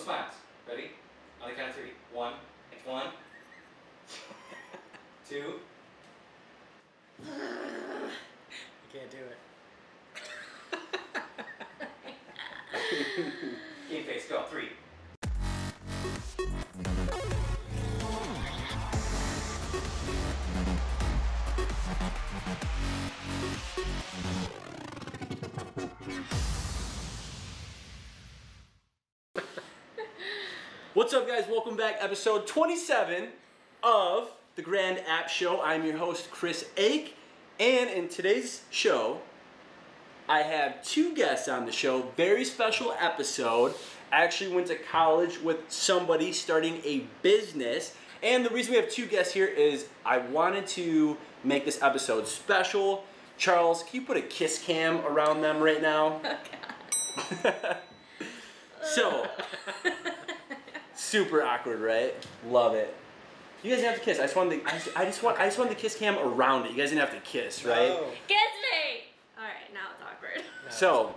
smiles. Ready? On the count of 3. 1. It's 1. 2. You can't do it. Game face, go. 3. What's up, guys? Welcome back. Episode 27 of the Grand App Show. I'm your host, Chris Ake, and in today's show, I have 2 guests on the show. Very special episode. I actually went to college with somebody starting a business, and the reason we have 2 guests here is I wanted to make this episode special. Charles, can you put a kiss cam around them right now? Oh, So, super awkward, right? Love it. You guys didn't have to kiss. I just want the kiss cam around it. You guys didn't have to kiss, right? No. kiss me! Alright, now it's awkward. No,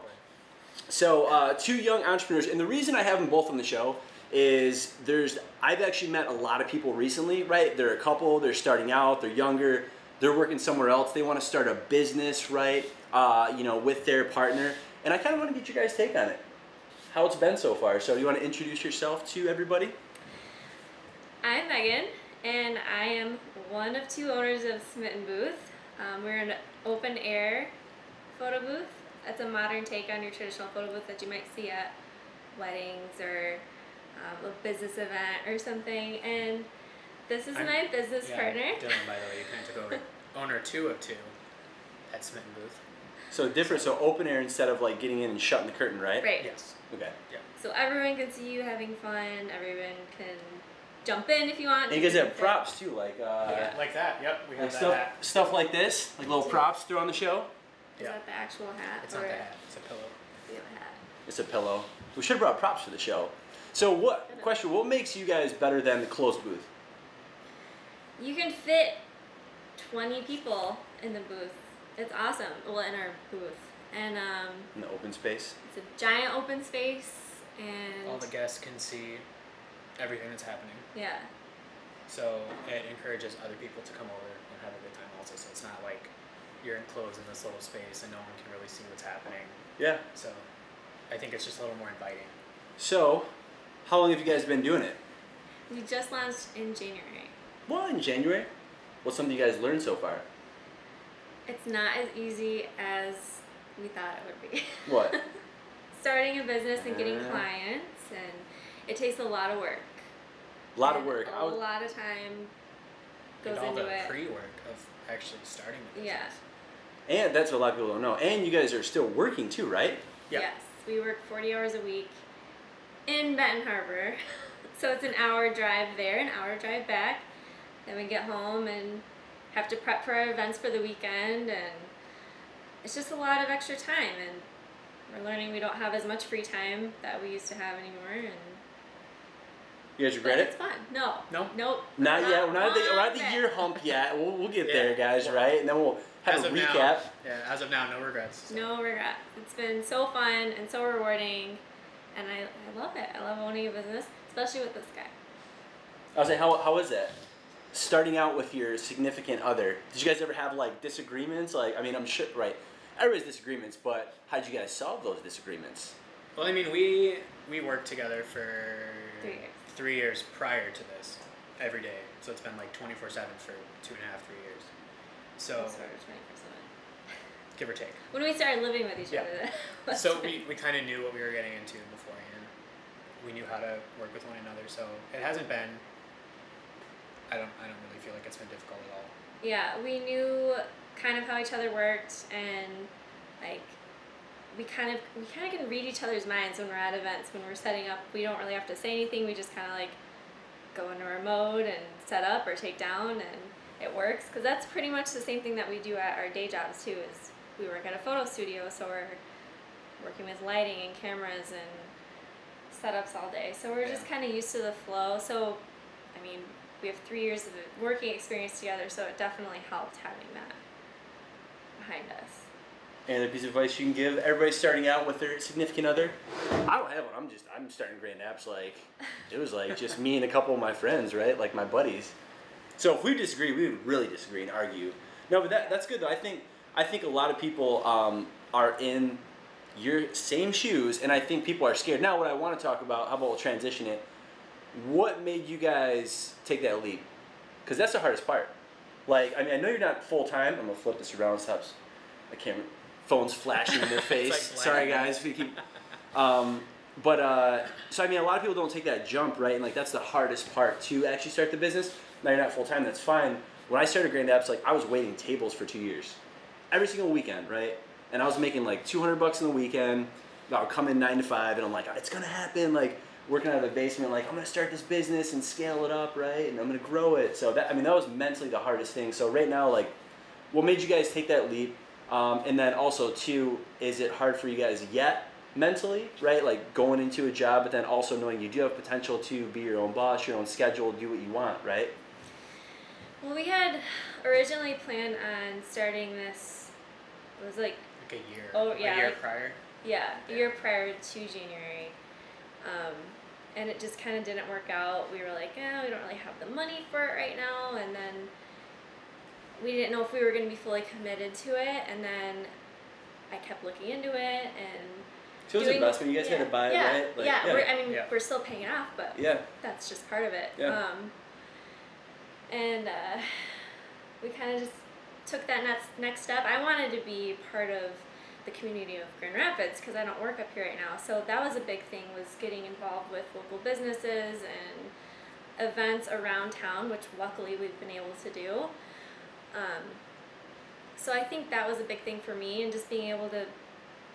So 2 young entrepreneurs, and the reason I have them both on the show is I've actually met a lot of people recently, right? They're a couple, they're starting out, they're younger, they're working somewhere else, they want to start a business, right? With their partner, and I kind of want to get you guys' take on it. How it's been so far. So you want to introduce yourself to everybody? I'm Megan, and I am one of 2 owners of Smitten booth. We're an open air photo booth. It's a modern take on your traditional photo booth that you might see at weddings or a business event or something. And this is my business partner. Dylan, by the way, you kind of took over. Owner 2 of 2 at Smitten booth. So different, so open air instead of like getting in and shutting the curtain, right? Right. Yes. Okay. Yeah. So everyone can see you having fun. Everyone can jump in if you want. And you guys have props too, like Like that. Yep. We have like that hat. stuff like this, like little props through on the show. Is that the actual hat? It's not the hat. It's a pillow. The other hat. It's a pillow. We should have brought props for the show. So what makes you guys better than the closed booth? You can fit 20 people in the booth. It's awesome. Well, in our booth. And In the open space? it's a giant open space, and All the guests can see everything that's happening. yeah. So it encourages other people to come over and have a good time also. So it's not like you're enclosed in this little space and no one can really see what's happening. Yeah. So I think it's just a little more inviting. So, how long have you guys been doing it? We just launched in January. Well, in January. What's something you guys learned so far? It's not as easy as we thought it would be. What? Starting a business and getting clients, and it takes a lot of work. A lot of work. A lot of time goes and all into the it. pre-work of actually starting the business. Yeah. And that's what a lot of people don't know. And you guys are still working too, right? Yep. Yes, we work 40 hours a week in Benton Harbor. So it's an hour drive there, an hour drive back. Then we get home and have to prep for our events for the weekend, and it's just a lot of extra time, and we're learning we don't have as much free time that we used to have anymore. And You guys regret it's it? fun. No. No? Nope. Not yet. We're not at the yet. year hump yet. We'll get Yeah. there, guys, Well, right? And then we'll have As a of recap. now, yeah, as of now, no regrets. So. No regret. It's been so fun and so rewarding, and I love it. I love owning a business, especially with this guy. I was like, how is that? Starting out with your significant other. Did you guys ever have like disagreements? Like, I mean, I'm sure, right? Everybody's disagreements, but how did you guys solve those disagreements? Well, I mean, we worked together for 3 years. 3 years prior to this, every day. So it's been like 24/7 for 2.5, 3 years. So, Sort of 20%. give or take. When we started living with each Yeah. other. that was So it. we kind of knew what we were getting into beforehand. We knew how to work with one another. So it hasn't been. I don't really feel like it's been difficult at all. Yeah, we knew kind of how each other worked, and like we kind of can read each other's minds when we're at events. When we're setting up, we don't really have to say anything. We just kind of like go into our mode and set up or take down, and it works, because that's pretty much the same thing that we do at our day jobs too. Is we work at a photo studio, so we're working with lighting and cameras and setups all day. So we're just kind of used to the flow. So, I mean, we have 3 years of working experience together, so it definitely helped having that behind us. Any other piece of advice you can give everybody starting out with their significant other? I don't have one. I'm starting Grand Apps like it was like just me and a couple of my friends, right? Like my buddies. So if we disagree, we would really disagree and argue. No, but that's good though. I think a lot of people are in your same shoes, and I think people are scared. Now, what I want to talk about, how about we'll transition it? What made you guys take that leap? Because that's the hardest part. Like, I mean, I know you're not full time. I'm gonna flip this around. Stops. I can't. Phone's flashing in their face. Like Sorry, guys. If you keep. So I mean, a lot of people don't take that jump, right? And like that's the hardest part to actually start the business. Now you're not full time. That's fine. When I started Grand Apps, like I was waiting tables for 2 years, every single weekend, right? And I was making like $200 in the weekend. I would come in 9 to 5, and I'm like, it's gonna happen. Like working out of the basement, like I'm gonna start this business and scale it up, right? And I'm gonna grow it. So that was mentally the hardest thing. So right now, like, what made you guys take that leap? And then also too, is it hard for you guys yet mentally, right? Like going into a job, but then also knowing you do have potential to be your own boss, your own schedule, do what you want, right? Well, we had originally planned on starting this. It was like a year. Oh yeah, a year like, prior. Yeah, a year prior to January, and it just kind of didn't work out. We were like, we don't really have the money for it right now, and then we didn't know if we were going to be fully committed to it, and then I kept looking into it and. So it was an investment. You guys had to buy it, right? Like, yeah. We're still paying it off, but that's just part of it. Yeah. And we kind of just took that next step. I wanted to be part of the community of Grand Rapids because I don't work up here right now. So that was a big thing, was getting involved with local businesses and events around town, which luckily we've been able to do. So I think that was a big thing for me, and just being able to,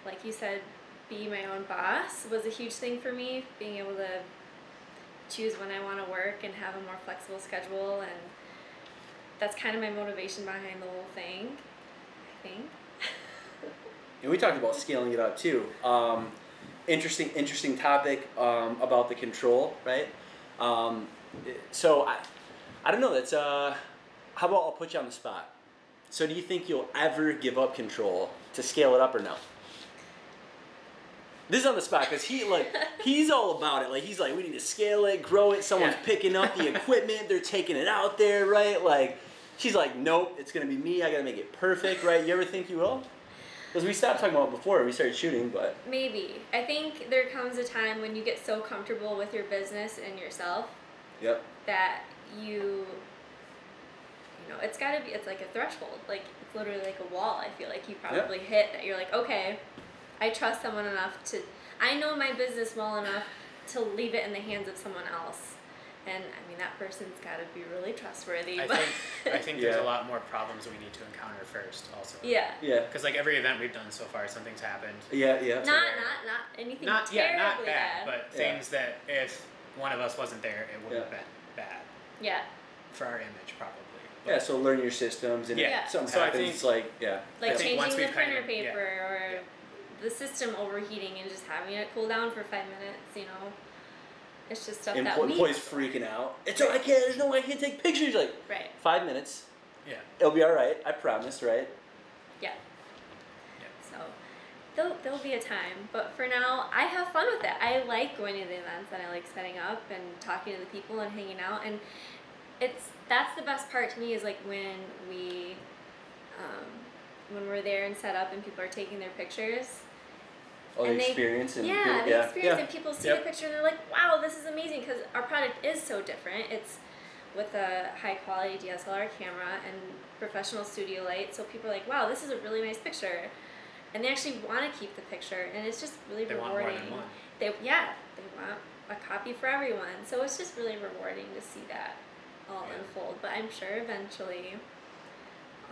like you said, be my own boss was a huge thing for me. Being able to choose when I want to work and have a more flexible schedule, and that's kind of my motivation behind the whole thing, I think. And we talked about scaling it up too. Interesting topic about the control, right? So I don't know. That's how about I'll put you on the spot. So do you think you'll ever give up control to scale it up or no? This is on the spot because he's all about it. Like he's like, we need to scale it, grow it. Someone's picking up the equipment, they're taking it out there, right? Like she's like, nope, it's gonna be me. I gotta make it perfect, right? You ever think you will? Because we stopped talking about it before we started shooting, but maybe. I think there comes a time when you get so comfortable with your business and yourself. Yep. That you know, it's gotta be. It's like a threshold. Like it's literally like a wall. I feel like you probably hit that. You're like, okay. I trust someone enough I know my business well enough to leave it in the hands of someone else. And I mean, that person's got to be really trustworthy. I think there's a lot more problems we need to encounter first also. Yeah. Yeah. Because like every event we've done so far, something's happened. Yeah. Not anything terribly not bad, but things that if one of us wasn't there, it would have been bad. Yeah. For our image, probably. But so learn your systems and something happens, it's like, Like changing the printer kind of, paper or the system overheating and just having it cool down for 5 minutes, you know. It's just stuff that we employees freaking out. There's no way I can't take pictures. Like 5 minutes. Yeah. It'll be all right. I promise, right? Yeah. So there'll be a time, but for now, I have fun with it. I like going to the events and I like setting up and talking to the people and hanging out, and that's the best part to me is like when we're there and set up and people are taking their pictures. Oh, the experience and the experience and people see the picture and they're like, wow, this is amazing, because our product is so different. It's with a high quality DSLR camera and professional studio light, so people are like, wow, this is a really nice picture, and they actually want to keep the picture, and it's just really rewarding. Want more than one. They want a copy for everyone, so it's just really rewarding to see that all unfold. But I'm sure eventually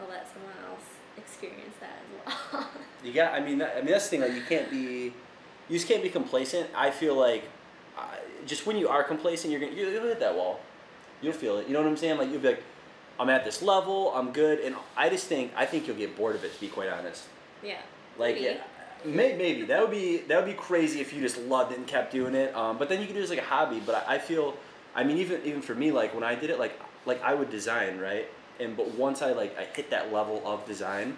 I'll let someone else experience that as well. I mean that's the thing. Like you just can't be complacent. I feel like just when you are complacent, you'll hit that wall. You'll feel it. You know what I'm saying? Like you'll be like, I'm at this level. I'm good. And I think you'll get bored of it. To be quite honest. Yeah. Like maybe that would be crazy if you just loved it and kept doing it. But then you could do it as like a hobby. But I feel, I mean, even for me, like when I did it, like I would design, right? But once I hit that level of design,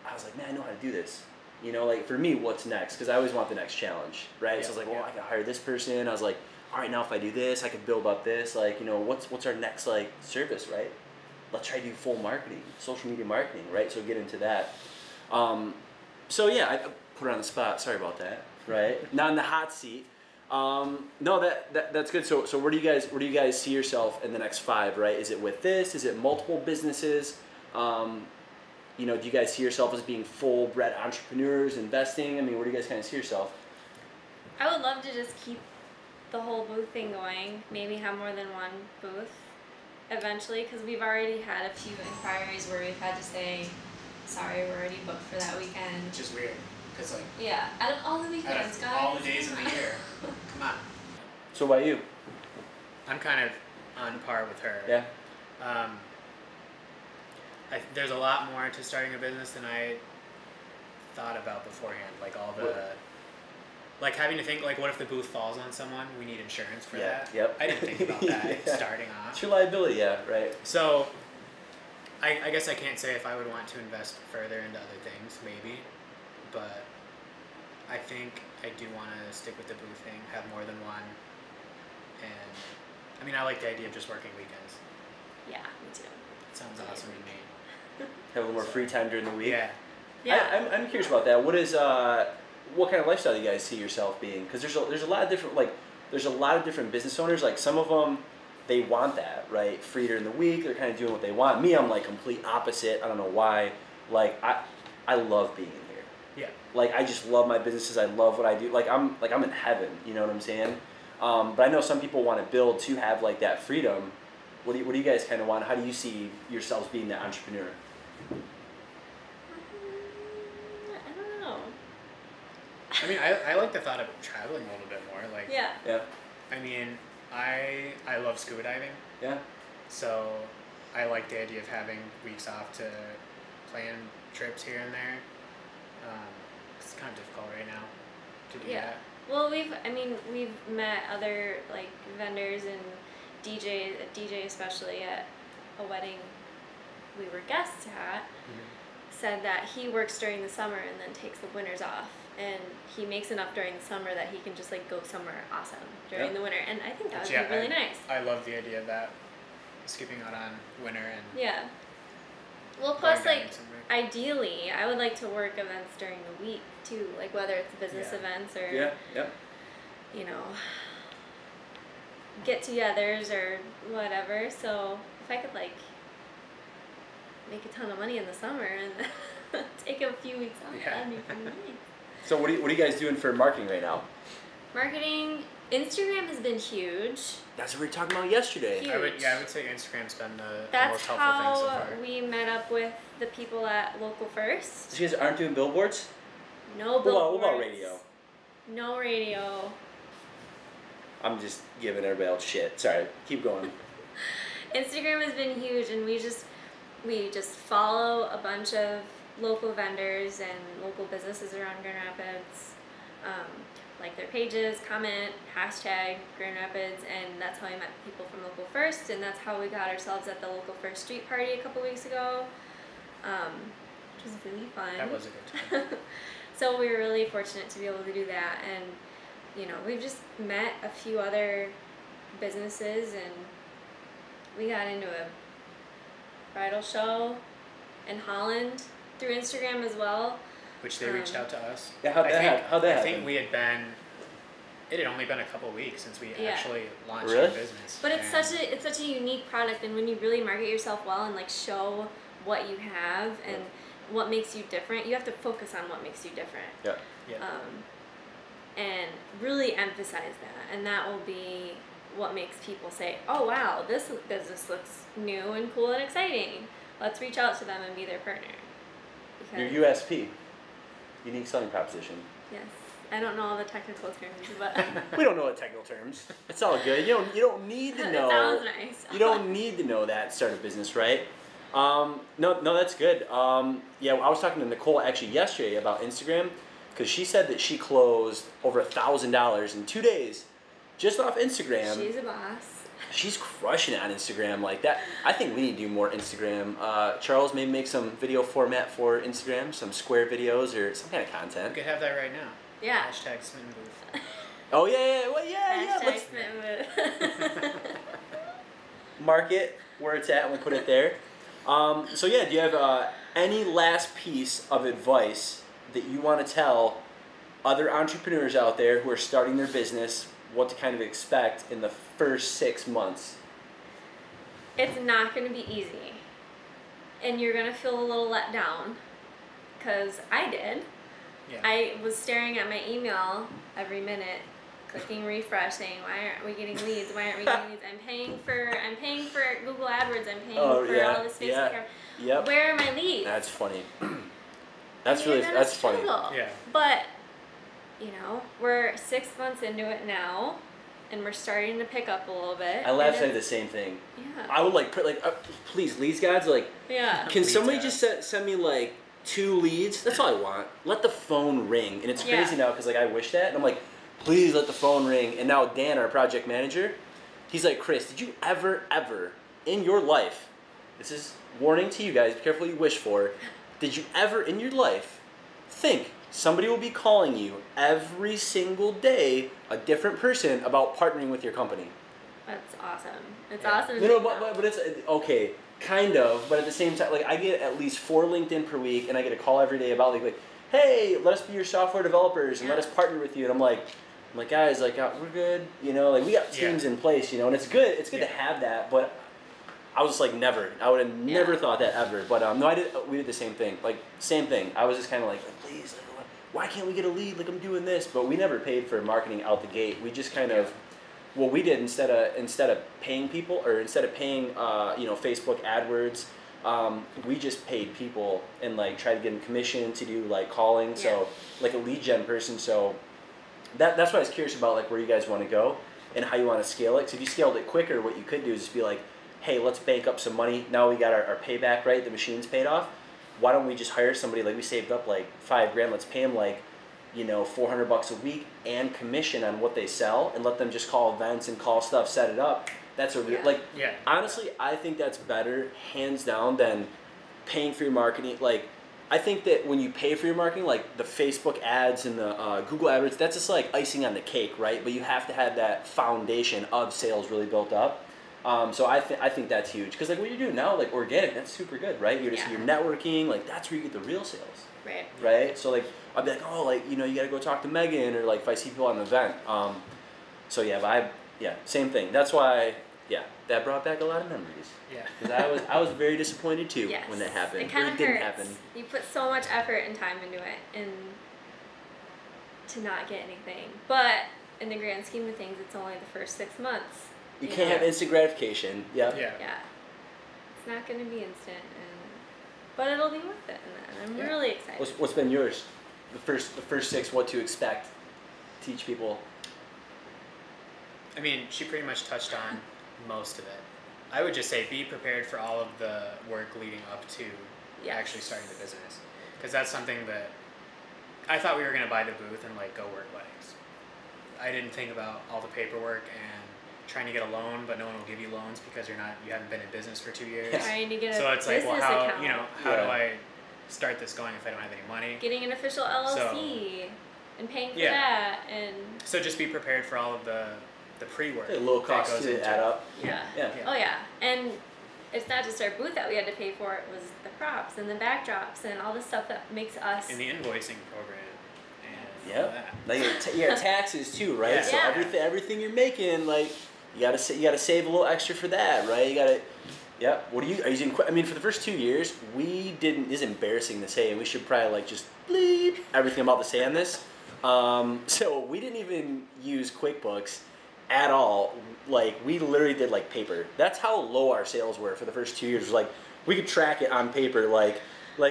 I was like, man, I know how to do this. You know, like for me, what's next? Because I always want the next challenge, right? Yeah, So I was like, well, I can hire this person. I was like, all right, now if I do this, I can build up this. Like, you know, what's our next like service, right? Let's try to do full marketing, social media marketing, right? So get into that. So yeah, I put her on the spot. Sorry about that, right? Not in the hot seat. No, that's good. So where do you guys see yourself in the next 5? Right? Is it with this? Is it multiple businesses? You know, do you guys see yourself as being full-bred entrepreneurs, investing? I mean, where do you guys kind of see yourself? I would love to just keep the whole booth thing going. Maybe have more than one booth eventually, because we've already had a few inquiries where we've had to say, sorry, we're already booked for that weekend. Which is weird, because like. Yeah, out of all the Out weekends, of guys. all the days of the year. Come on. So about you? I'm kind of on par with her. Yeah. There's a lot more to starting a business than I thought about beforehand. Like all the, like having to think like, what if the booth falls on someone? We need insurance for that. Yep. I didn't think about that Yeah. starting off. It's your liability, yeah, right. So, I guess I can't say if I would want to invest further into other things, maybe, but I think I do want to stick with the booth thing, have more than one, and I mean I like the idea of just working weekends. Yeah, me too. It sounds awesome to me. Have a little more free time during the week. Yeah. Yeah. I'm curious about that. What kind of lifestyle do you guys see yourself being? Because there's a lot of different business owners. Like some of them, they want that, right? Free during the week. They're kind of doing what they want. Me, I'm like complete opposite. I don't know why. Like I love being in here. Yeah. Like I just love my businesses. I love what I do. Like I'm in heaven. You know what I'm saying? But I know some people want to build to have like that freedom. What do you guys kind of want? How do you see yourselves being that entrepreneur? I don't know. I mean, I like the thought of traveling a little bit more. Like. Yeah. Yeah. I mean, I love scuba diving. Yeah. So, I like the idea of having weeks off to plan trips here and there. It's kind of difficult right now to do Yeah. that. Well, we've met other like vendors and DJ especially at a wedding we were guests at, said that he works during the summer and then takes the winters off, and he makes enough during the summer that he can just like go somewhere awesome during the winter, and I think that would be really nice. I love the idea of that, skipping out on winter and Yeah. Well, going plus diving like somewhere. ideally, I would like to work events during the week too, like whether it's business Yeah. events or Yeah. you know, get-togethers or whatever. So if I could like make a ton of money in the summer and take a few weeks off, Yeah. that'd be pretty nice. So what are you guys doing for marketing right now? Marketing, Instagram has been huge. That's what we were talking about yesterday. Huge. I would say Instagram's been the That's most helpful thing so how far. we met up with the people at Local First. So you guys aren't doing billboards? No What billboards. about radio? No radio. I'm just giving everybody else shit. Sorry, keep going. Instagram has been huge, and we just follow a bunch of local vendors and local businesses around Grand Rapids, like their pages, comment, hashtag Grand Rapids, and that's how I met people from Local First, and that's how we got ourselves at the Local First Street Party a couple weeks ago, which was really fun. That was a good time. So we were really fortunate to be able to do that, and you know, we've just met a few other businesses, and we got into a bridal show in Holland through Instagram as well. Which they reached out to us. Yeah, how'd that I happen? think it had only been a couple weeks since we Yeah. actually launched Really? our business. But it's such a unique product, and when you really market yourself well and like show what you have and what makes you different, you have to focus on what makes you different. Yeah. Yeah. And really emphasize that, and that will be what makes people say, oh wow, this business looks new and cool and exciting. Let's reach out to them and be their partner. Because, Your USP, unique selling proposition. yes, I don't know all the technical terms, but We don't know the technical terms. It's all good. You don't need to know. it sounds nice. You don't need to know that to start a business, right? No, that's good. Yeah, I was talking to Nicole actually yesterday about Instagram, because she said that she closed over $1,000 in 2 days just off Instagram. She's a boss. She's crushing it on Instagram like that. I think we need to do more Instagram. Charles, maybe make some video format for Instagram, some square videos or some kind of content. We could have that right now. Yeah. Hashtag Smitten Booth. Oh yeah, well, yeah. Let's mark it where it's at and we put it there. So yeah, do you have any last piece of advice that you want to tell other entrepreneurs out there who are starting their business, what to kind of expect in the first 6 months? It's not going to be easy. And you're going to feel a little let down. Because I did. Yeah. I was staring at my email every minute, clicking refresh, saying, why aren't we getting leads? Why aren't we getting leads? I'm paying for Google AdWords. I'm paying for all this Facebook. Yep. Where are my leads? That's funny. That's funny. Yeah. But, we're 6 months into it now, and we're starting to pick up a little bit. I laugh at the same thing. Yeah. I would please, leads guys, yeah. Can Leads somebody guys. just send me 2 leads? That's all I want. Let the phone ring. And it's crazy now because I wish that. And I'm like, please let the phone ring. And now Dan, our project manager, he's like, Chris, did you ever in your life, this is warning to you guys, be careful what you wish for, did you ever in your life think somebody will be calling you every single day, a different person, about partnering with your company? That's awesome. It's awesome. No, but it's okay. Kind of, but at the same time, I get at least 4 LinkedIn per week, and I get a call every day about hey, let us be your software developers and let us partner with you. And I'm like, guys, we're good, we got teams in place, and it's good. It's good to have that, but I was just never. I would have never thought that ever. But no, we did the same thing. Same thing. I was just kind of please, why can't we get a lead? I'm doing this, but we never paid for marketing out the gate. We just kind of. What we did instead of paying people or instead of paying Facebook AdWords, we just paid people and tried to get them commission to do calling. So a lead gen person. So that's why I was curious about where you guys want to go and how you want to scale it. Because if you scaled it quicker, what you could do is just be hey, let's bank up some money. Now we got our payback, right? The machine's paid off. Why don't we just hire somebody we saved up $5,000? Let's pay them $400 a week and commission on what they sell, and let them just call events and call stuff, set it up. That's a real honestly, I think that's better hands down than paying for your marketing. I think that when you pay for your marketing, the Facebook ads and the Google AdWords, that's just icing on the cake, right? But you have to have that foundation of sales really built up. So I think that's huge because what you're doing now, organic, that's super good, right? You're networking, that's where you get the real sales. Right. Right. So I'd be you got to go talk to Megan, or if I see people on an event. So same thing. That's why that brought back a lot of memories. Yeah. Because I was very disappointed too when that happened. It kind of didn't hurts. happen. You put so much effort and time into it, and to not get anything. But in the grand scheme of things, it's only the first 6 months. You can't have instant gratification. Yeah. Yeah. It's not going to be instant, but it'll be worth it, and I'm really excited. What's been yours? The first 6, what to expect? Teach people. I mean, she pretty much touched on most of it. I would just say be prepared for all of the work leading up to actually starting the business, because that's something that I thought we were going to buy the booth and go work weddings. I didn't think about all the paperwork and trying to get a loan, but no one will give you loans because you haven't been in business for 2 years. Trying to get so a it's business account. how do I start this going if I don't have any money? Getting an official LLC and paying for that, and so just be prepared for all of the pre-work. A little cost to add up. Yeah. Oh yeah, and it's not just our booth that we had to pay for; it was the props and the backdrops and all the stuff that makes us. In the invoicing program. Yep. You got taxes too, right? Yeah. So everything you're making, you gotta save a little extra for that, right? You gotta. Yeah. What are you using? I mean, for the first 2 years, we didn't. It's embarrassing to say, and we should probably just bleep everything I'm about to say on this. So we didn't even use QuickBooks at all. We literally did paper. That's how low our sales were for the first 2 years. It was we could track it on paper.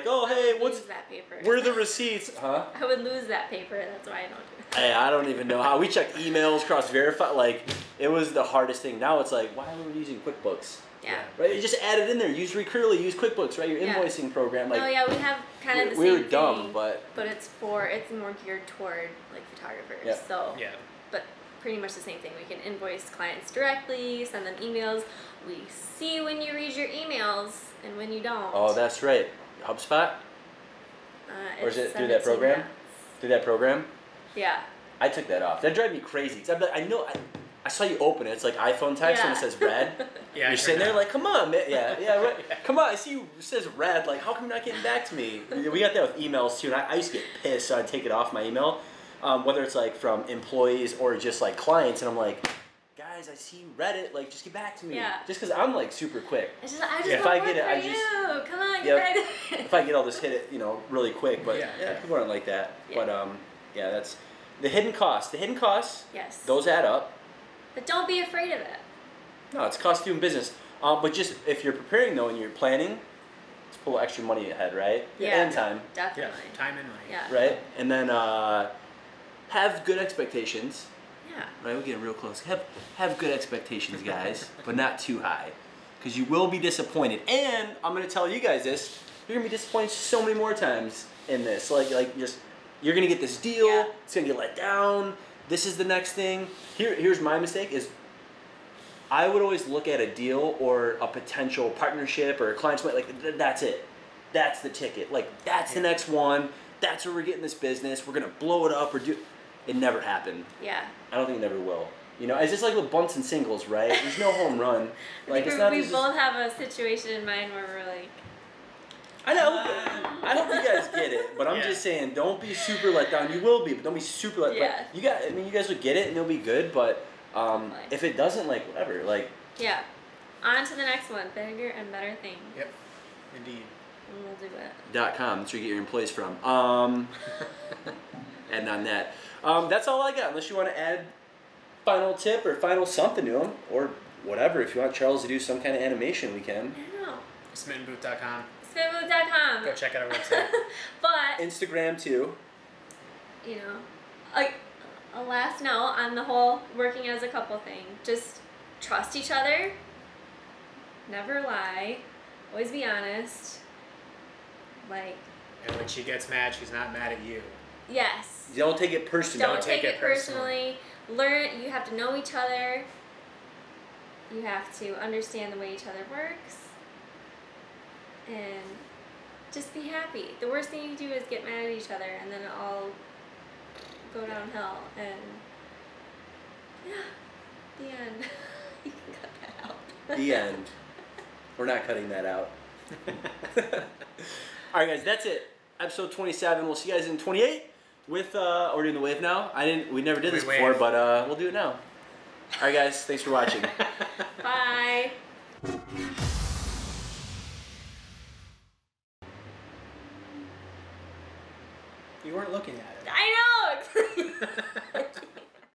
Oh hey, what's that paper? Where are the receipts? Huh? I would lose that paper. That's why I don't do it. Hey, I don't even know how. We checked emails, cross-verify. It was the hardest thing. Now it's why are we using QuickBooks? Yeah. Right? You just add it in there. Use Recurly, use QuickBooks, right? Your invoicing program. We have kind of the same we were thing. But it's more geared toward photographers. Yeah. So. Yeah. But pretty much the same thing. We can invoice clients directly, send them emails. We see when you read your emails and when you don't. Oh, that's right. HubSpot? Or is it through that program? Through that program? Yeah. I took that off. That drives me crazy. Cause I know, I saw you open it. It's like iPhone text and it says red. Yeah, You're sitting there like, come on, man. Yeah, right. Come on. I see you. It says red. Like, how come you're not getting back to me? We got that with emails too. And I used to get pissed, so I'd take it off my email. Whether it's like from employees or just like clients. And I'm like, guys, I see you read it. Like, just get back to me. Yeah. Just because I'm like super quick. I just want if I work get it, for I just. you. Come on, get ready. If I get all this, hit it, really quick. But Yeah. people aren't like that. Yeah. But yeah, that's the hidden costs. The hidden costs. Yes. Those add up. But don't be afraid of it. No, it's cost doing business. But just if you're preparing though and you're planning, let's pull extra money ahead, right? Yeah. And time. Definitely. Yeah, time and money. Yeah. Right? And then have good expectations. Yeah. Right, we're getting real close. Have good expectations, guys, but not too high. Because you will be disappointed. And I'm gonna tell you guys this, you're gonna be disappointed so many more times in this. You're gonna get this deal, Yeah. it's gonna get let down. This is the next thing. Here's my mistake is I would always look at a deal or a potential partnership or a client's that's it. That's the ticket. Like that's the next one. That's where we're getting this business. We're gonna blow it up or do. It never happened. Yeah. I don't think it never will. It's just like with bunts and singles, right? There's no home run. Like it's not. We both have a situation in mind where we're like. I know. I hope you guys get it, but I'm just saying, don't be super let down. You will be, but don't be super let down. Yeah. You guys will get it and it'll be good, but if it doesn't, whatever, Yeah. On to the next one. Bigger and better things. Yep. Indeed. And we'll do it. .com. That's where you get your employees from. Adding on that. That's all I got. Unless you want to add final tip or final something to them, or whatever. If you want Charles to do some kind of animation, we can. I don't know. SmittenBooth.com. SmittenBooth.com. Go check out our website. But Instagram too. A last note on the whole working as a couple thing. Just trust each other. Never lie. Always be honest. And when she gets mad, she's not mad at you. Yes. Don't take it personally. Don't take it personally. Learn. You have to know each other. You have to understand the way each other works. And just be happy. The worst thing you can do is get mad at each other, and then it all go downhill. And yeah, the end. You can cut that out. The end. We're not cutting that out. All right, guys, that's it. Episode 27. We'll see you guys in 28 with we're doing the wave now. We never did this before, but we'll do it now. All right, guys, thanks for watching. Bye. You weren't looking at it. I know.